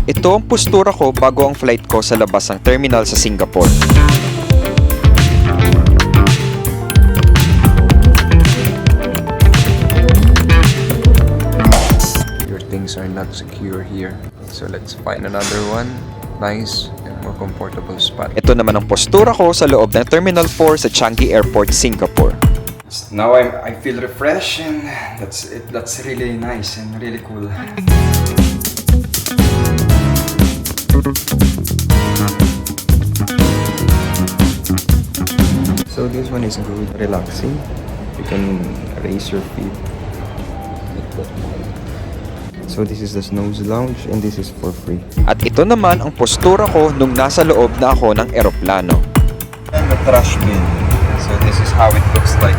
Ito ang postura ko bago ang flight ko sa labas ng terminal sa Singapore. Your things are not secure here. So let's find another one. Nice and more comfortable spot. Ito naman ang postura ko sa loob ng Terminal 4 sa Changi Airport, Singapore. Now I feel refreshed and that's really nice and really cool. So this one is good, relaxing. You can raise your feet. So this is the Snooze Lounge and this is for free. At ito naman ang postura ko nung nasa loob na ako ng eroplano. And the trash bin. So this is how it looks like.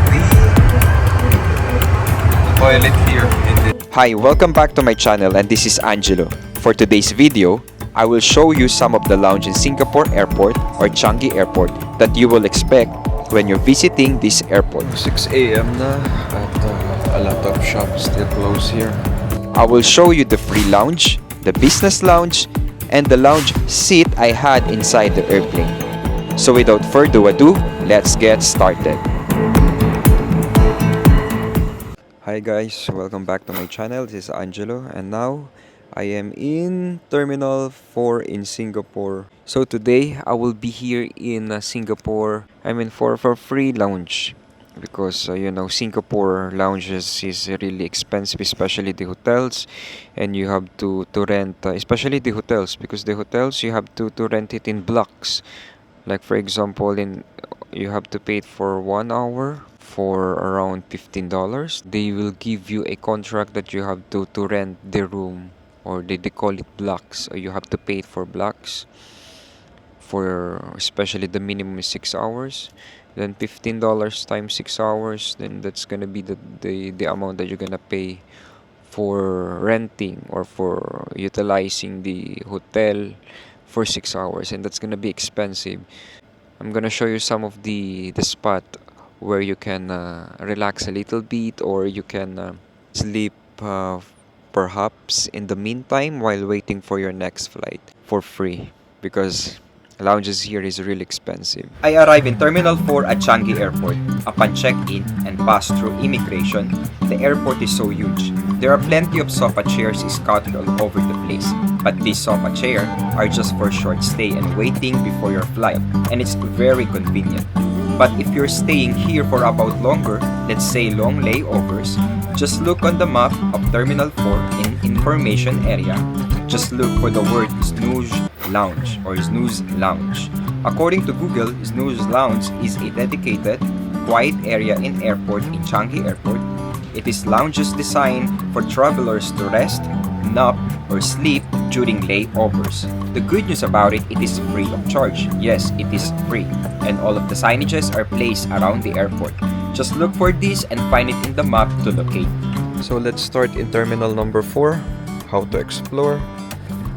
The toilet here. Hi, welcome back to my channel and this is Angelo. For today's video, I will show you some of the lounge in Singapore Airport or Changi Airport that you will expect when you're visiting this airport. 6 a.m. na at a lot of shops still close here. I will show you the free lounge, the business lounge, and the lounge seat I had inside the airplane. So without further ado, let's get started. Hi guys, welcome back to my channel. This is Angelo and now I am in Terminal 4 in Singapore. So today I will be here in Singapore. For free lounge because you know, Singapore lounges is really expensive, especially the hotels, and you have to rent especially the hotels, because the hotels you have to rent it in blocks. Like for example, you have to pay it for 1 hour for around $15. They will give you a contract that you have to rent the room, or they call it blocks. You have to pay it for blocks, for especially the minimum is 6 hours. Then $15 times 6 hours, then that's gonna be the amount that you're gonna pay for renting or for utilizing the hotel for 6 hours, and that's gonna be expensive. I'm gonna show you some of the spot where you can relax a little bit, or you can sleep perhaps in the meantime while waiting for your next flight for free, because lounges here is really expensive. I arrived in Terminal 4 at Changi Airport. Upon check-in and pass through immigration, the airport is so huge. There are plenty of sofa chairs scattered all over the place. But these sofa chairs are just for short stay and waiting before your flight, and it's very convenient. But if you're staying here for about longer, let's say long layovers, just look on the map of Terminal 4 in information area. Just look for the word Snooze Lounge or Snooze Lounge. According to Google, Snooze Lounge is a dedicated, quiet area in airport in Changi Airport. It is lounges designed for travelers to rest, nap, or sleep during layovers. The good news about it is free of charge. Yes, it is free. And all of the signages are placed around the airport. Just look for this and find it in the map to locate. So let's start in terminal number 4. How to explore.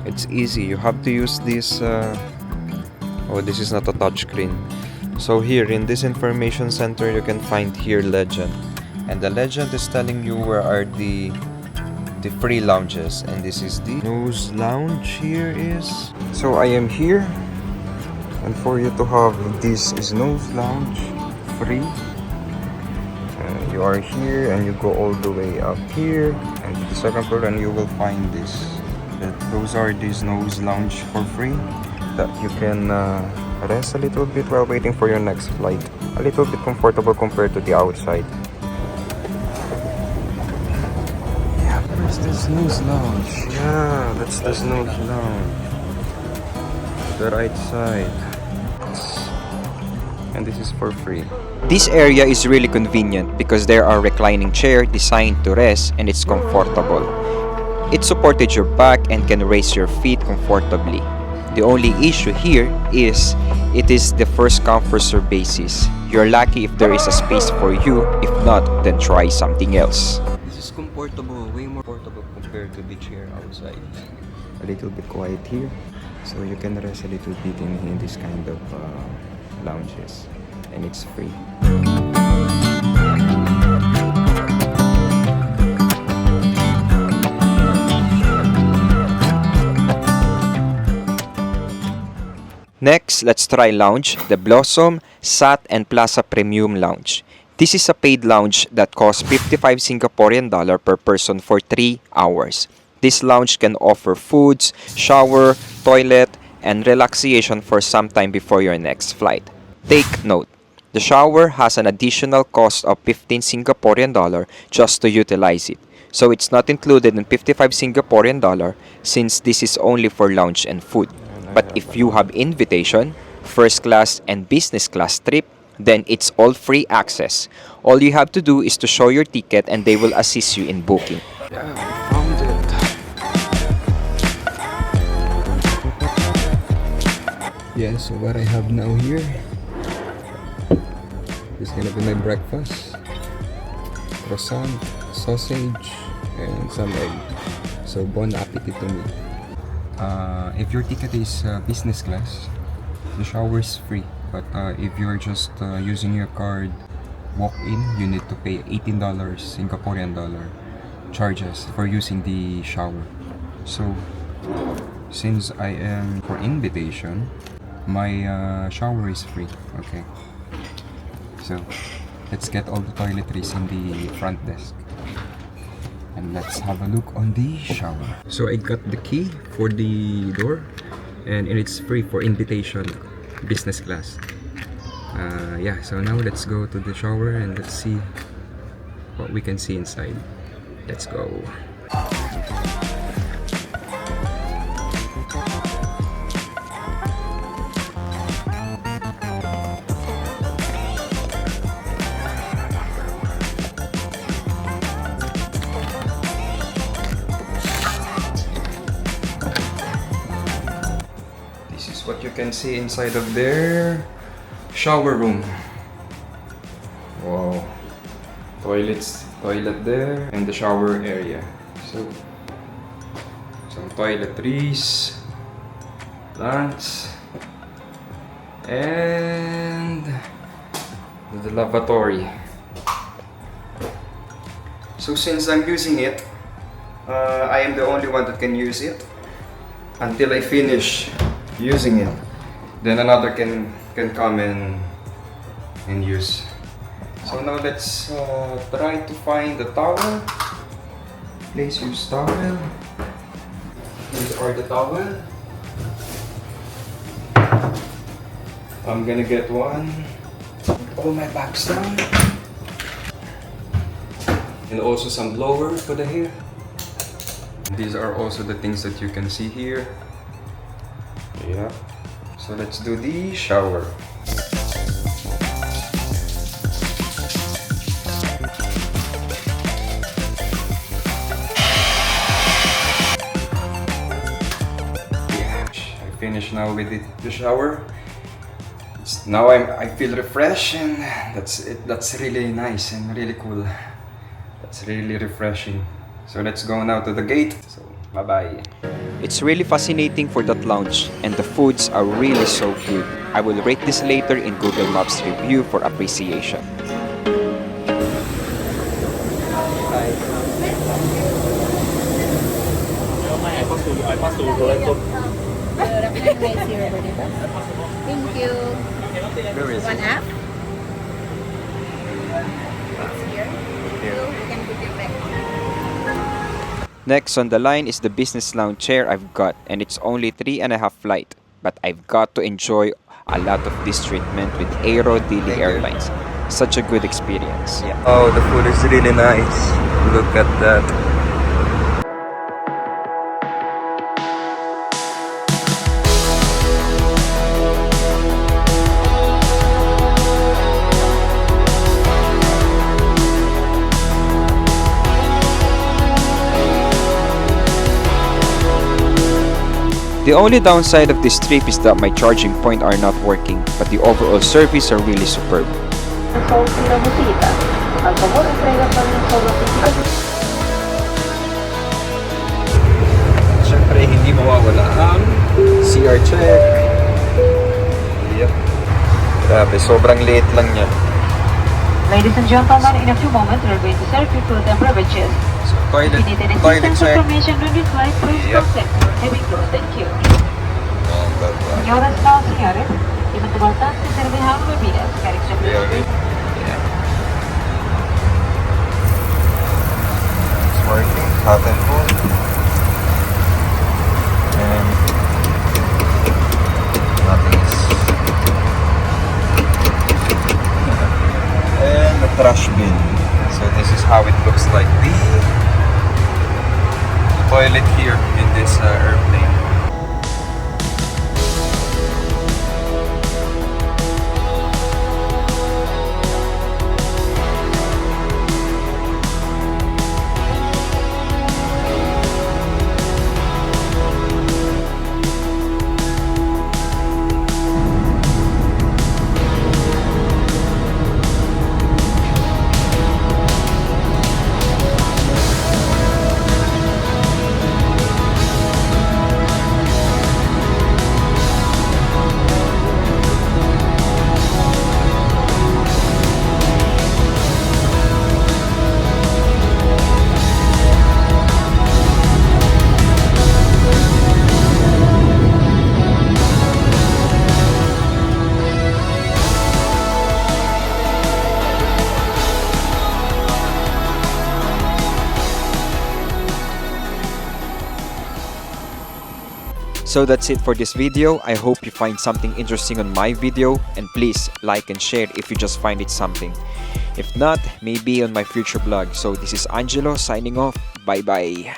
It's easy. You have to use this this is not a touchscreen. So here in this information center, you can find here legend, and the legend is telling you where are the free lounges, and this is the Snooze Lounge. Here is, so I am here, and for you to have this Snooze Lounge free, you are here and you go all the way up here and to the second floor, and you will find this. Those are the Snooze Lounge for free that you can rest a little bit while waiting for your next flight. A little bit comfortable compared to the outside. Yeah, there's the Snooze Lounge. Yeah, that's the Snooze Lounge. The right side. And this is for free. This area is really convenient because there are reclining chairs designed to rest, and it's comfortable. It supported your back and can raise your feet comfortably. The only issue here is it is the first come first serve basis. You're lucky if there is a space for you. If not, then try something else. This is comfortable, way more comfortable compared to the chair outside. A little bit quiet here, so you can rest a little bit in this kind of lounges, and it's free. Next, let's try lounge, the Bloosom, SAT, and Plaza Premium Lounge. This is a paid lounge that costs 55 Singaporean dollar per person for 3 hours. This lounge can offer foods, shower, toilet, and relaxation for some time before your next flight. Take note, the shower has an additional cost of 15 Singaporean dollar just to utilize it. So it's not included in 55 Singaporean dollar since this is only for lounge and food. But if you have invitation, first class and business class trip, then it's all free access. All you have to do is to show your ticket and they will assist you in booking. Yeah, found it. Yeah, so what I have now here is gonna be my breakfast. Croissant, sausage, and some egg. So bon appetit to me. If your ticket is business class, the shower is free. But if you're just using your card, walk in, you need to pay $18 Singaporean dollar charges for using the shower. So since I am for invitation, my shower is free. Okay. So let's get all the toiletries in the front desk. And let's have a look on the shower. So I got the key for the door and it's free for invitation business class. Yeah, so now let's go to the shower and let's see what we can see inside. Let's go. What you can see inside of their shower room. Wow. Toilet there, and the shower area. So some toiletries, plants, and the lavatory. So since I'm using it, I am the only one that can use it until I finish using it, then another can come and use. So now let's try to find the towel. Please use towel. These are the towel. I'm gonna get one. All my bags down, and also some blower for the hair. These are also the things that you can see here. Yeah, so let's do the shower. Yeah, I finished now with the shower. Now I feel refreshed and that's it. That's really nice and really cool. That's really refreshing. So let's go now to the gate. So bye-bye. It's really fascinating for that lounge and the foods are really so good. I will rate this later in Google Maps review for appreciation. Thank you. Where is One it? app. It's here. Here. You can put your bag. Next on the line is the business lounge chair I've got, and it's only 3.5 flight, but I've got to enjoy a lot of this treatment with Aero Dili Airlines. Such a good experience. Yeah. Oh, the food is really nice. Look at that. The only downside of this trip is that my charging point are not working, but the overall service are really superb. Siyempre, hindi mawawala ang CR check. Yep. Grabe, sobrang liit lang niya. Ladies and gentlemen, in a few moments, we're going to serve you food and beverages. So, If you need any toilet assistance check. information on this flight, please Yep. contact our heavy crew. Thank you. Oh, bye-bye. Señoras y señores, importante ser dejado bebidas, Yeah. It's working, hot and cold. And nothing is. And the trash bin. So this is how it looks like. The toilet here in this airplane. So that's it for this video. I hope you find something interesting on my video, and please like and share if you just find it something. If not, maybe on my future vlog. So this is Angelo signing off. Bye bye.